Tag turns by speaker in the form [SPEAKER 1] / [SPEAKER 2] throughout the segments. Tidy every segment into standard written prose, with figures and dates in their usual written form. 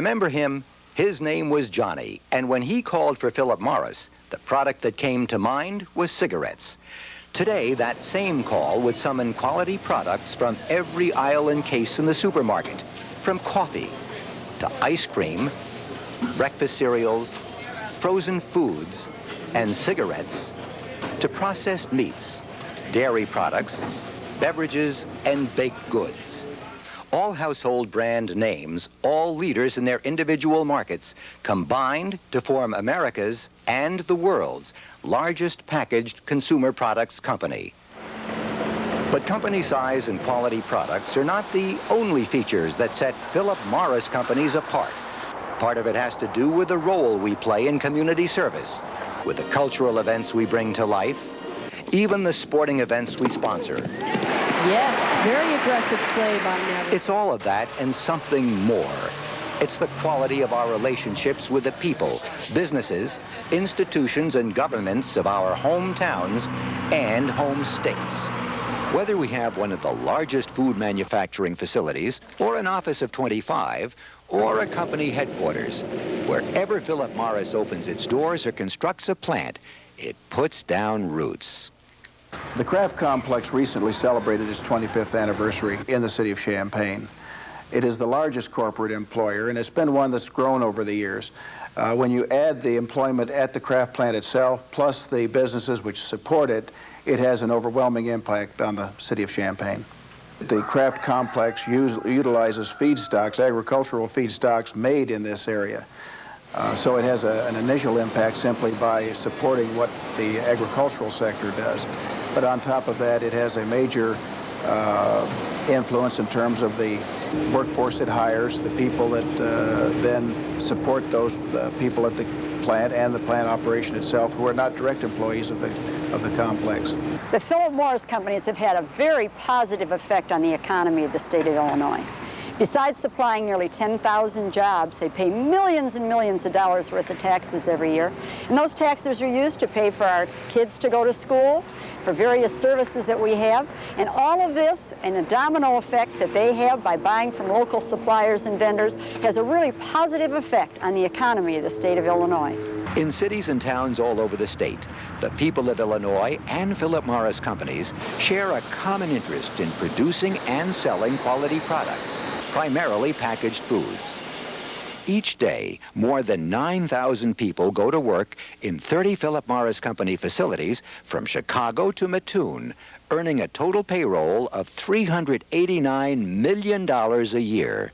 [SPEAKER 1] Remember him? His name was Johnny, and when he called for Philip Morris, the product that came to mind was cigarettes. Today, that same call would summon quality products from every aisle and case in the supermarket, from coffee to ice cream, breakfast cereals, frozen foods, and cigarettes, to processed meats, dairy products, beverages, and baked goods. All household brand names, all leaders in their individual markets, combined to form America's and the world's largest packaged consumer products company. But company size and quality products are not the only features that set Philip Morris companies apart. Part of it has to do with the role we play in community service, with the cultural events we bring to life, even the sporting events we sponsor.
[SPEAKER 2] Yes, very aggressive play by Neville.
[SPEAKER 1] It's all of that and something more. It's the quality of our relationships with the people, businesses, institutions, and governments of our hometowns and home states. Whether we have one of the largest food manufacturing facilities, or an office of 25, or a company headquarters, wherever Philip Morris opens its doors or constructs a plant, it puts down roots.
[SPEAKER 3] The Kraft Complex recently celebrated its 25th anniversary in the city of Champaign. It is the largest corporate employer, and it's been one that's grown over the years. When you add the employment at the Kraft plant itself, plus the businesses which support it, it has an overwhelming impact on the city of Champaign. The Kraft Complex utilizes feedstocks, agricultural feedstocks made in this area. So it has an initial impact simply by supporting what the agricultural sector does. But on top of that, it has a major influence in terms of the workforce it hires, the people that then support those people at the plant and the plant operation itself who are not direct employees of the complex.
[SPEAKER 4] The Philip Morris companies have had a very positive effect on the economy of the state of Illinois. Besides supplying nearly 10,000 jobs, they pay millions and millions of dollars worth of taxes every year. And those taxes are used to pay for our kids to go to school, for various services that we have. And all of this, and the domino effect that they have by buying from local suppliers and vendors, has a really positive effect on the economy of the state of Illinois.
[SPEAKER 1] In cities and towns all over the state, the people of Illinois and Philip Morris companies share a common interest in producing and selling quality products, primarily packaged foods. Each day, more than 9,000 people go to work in 30 Philip Morris Company facilities from Chicago to Mattoon, earning a total payroll of $389 million a year.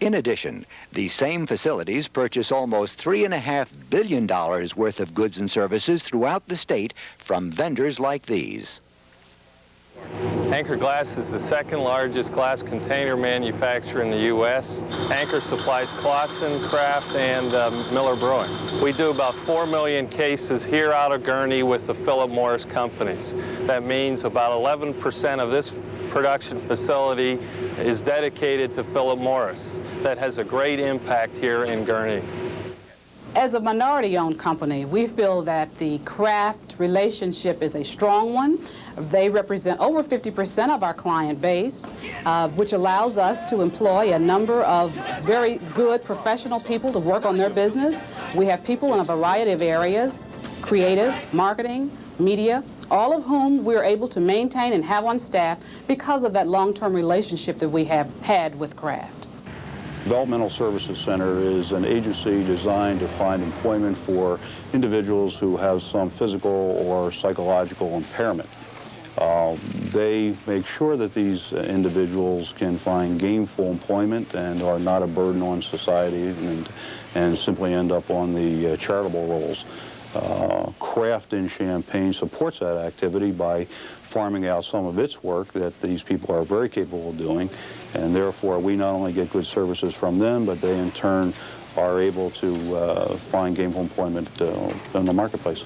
[SPEAKER 1] In addition, these same facilities purchase almost $3.5 billion worth of goods and services throughout the state from vendors like these.
[SPEAKER 5] Anchor Glass is the second largest glass container manufacturer in the U.S. Anchor supplies Clausen, Kraft, and Miller Brewing. We do about 4 million cases here out of Gurnee with the Philip Morris companies. That means about 11% of this production facility is dedicated to Philip Morris. That has a great impact here in Gurnee.
[SPEAKER 6] As a minority-owned company, we feel that the Kraft relationship is a strong one. They represent over 50% of our client base, which allows us to employ a number of very good professional people to work on their business. We have people in a variety of areas, creative, marketing, media, all of whom we're able to maintain and have on staff because of that long-term relationship that we have had with Kraft.
[SPEAKER 7] Developmental Services Center is an agency designed to find employment for individuals who have some physical or psychological impairment. They make sure that these individuals can find gainful employment and are not a burden on society and simply end up on the charitable rolls. Kraft in Champaign supports that activity by farming out some of its work that these people are very capable of doing, and therefore we not only get good services from them, but they in turn are able to find gainful employment in the marketplace.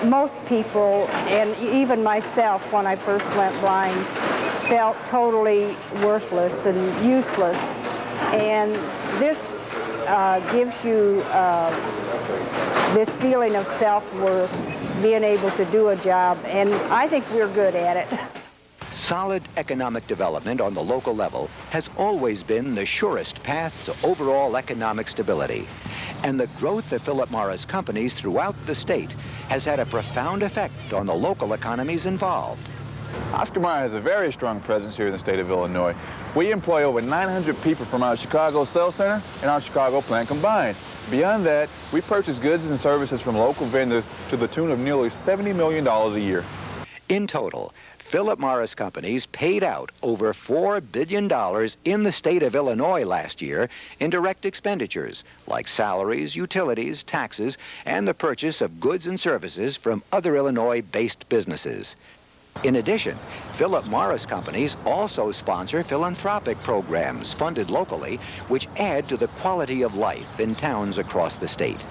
[SPEAKER 8] Most people, and even myself when I first went blind, felt totally worthless and useless, and this gives you this feeling of self-worth, being able to do a job, and I think we're good at it.
[SPEAKER 1] Solid economic development on the local level has always been the surest path to overall economic stability. And the growth of Philip Morris companies throughout the state has had a profound effect on the local economies involved.
[SPEAKER 9] Oscar Mayer has a very strong presence here in the state of Illinois. We employ over 900 people from our Chicago sales center and our Chicago plant combined. Beyond that, we purchase goods and services from local vendors to the tune of nearly $70 million a year.
[SPEAKER 1] In total, Philip Morris companies paid out over $4 billion in the state of Illinois last year in direct expenditures like salaries, utilities, taxes, and the purchase of goods and services from other Illinois-based businesses. In addition, Philip Morris companies also sponsor philanthropic programs funded locally, which add to the quality of life in towns across the state.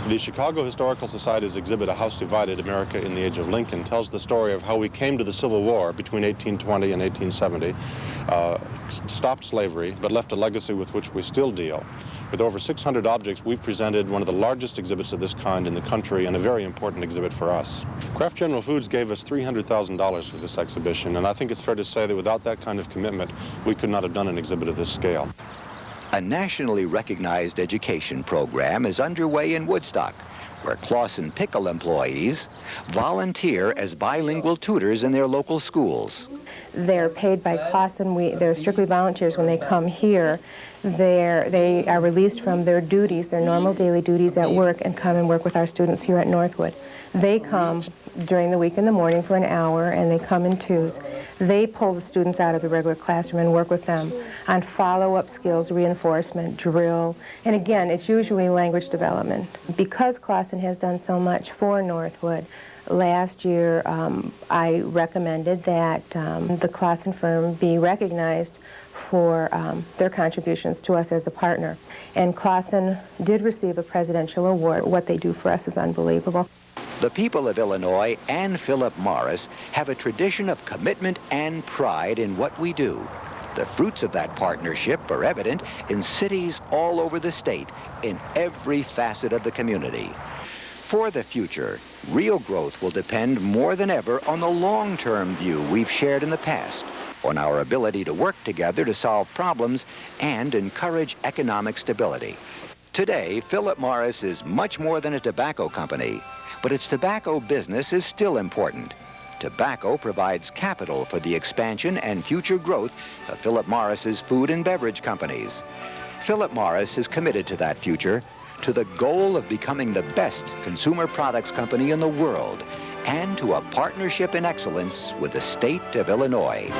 [SPEAKER 10] The Chicago Historical Society's exhibit, A House Divided, America in the Age of Lincoln, tells the story of how we came to the Civil War between 1820 and 1870, stopped slavery, but left a legacy with which we still deal. With over 600 objects, we've presented one of the largest exhibits of this kind in the country and a very important exhibit for us. Kraft General Foods gave us $300,000 for this exhibition, and I think it's fair to say that without that kind of commitment, we could not have done an exhibit of this scale.
[SPEAKER 1] A nationally recognized education program is underway in Woodstock, where Clausen Pickle employees volunteer as bilingual tutors in their local schools.
[SPEAKER 11] They're paid by Clausen. They're strictly volunteers when they come here. They are released from their duties, their normal daily duties at work, and come and work with our students here at Northwood. They come during the week in the morning for an hour, and they come in twos. They pull the students out of the regular classroom and work with them on follow-up skills, reinforcement, drill, and again, it's usually language development. Because Clausen has done so much for Northwood, last year I recommended that the Clausen firm be recognized for their contributions to us as a partner. And Clausen did receive a presidential award. What they do for us is unbelievable.
[SPEAKER 1] The people of Illinois and Philip Morris have a tradition of commitment and pride in what we do. The fruits of that partnership are evident in cities all over the state, in every facet of the community. For the future, real growth will depend more than ever on the long-term view we've shared in the past, on our ability to work together to solve problems and encourage economic stability. Today, Philip Morris is much more than a tobacco company, but its tobacco business is still important. Tobacco provides capital for the expansion and future growth of Philip Morris's food and beverage companies. Philip Morris is committed to that future, to the goal of becoming the best consumer products company in the world, and to a partnership in excellence with the state of Illinois.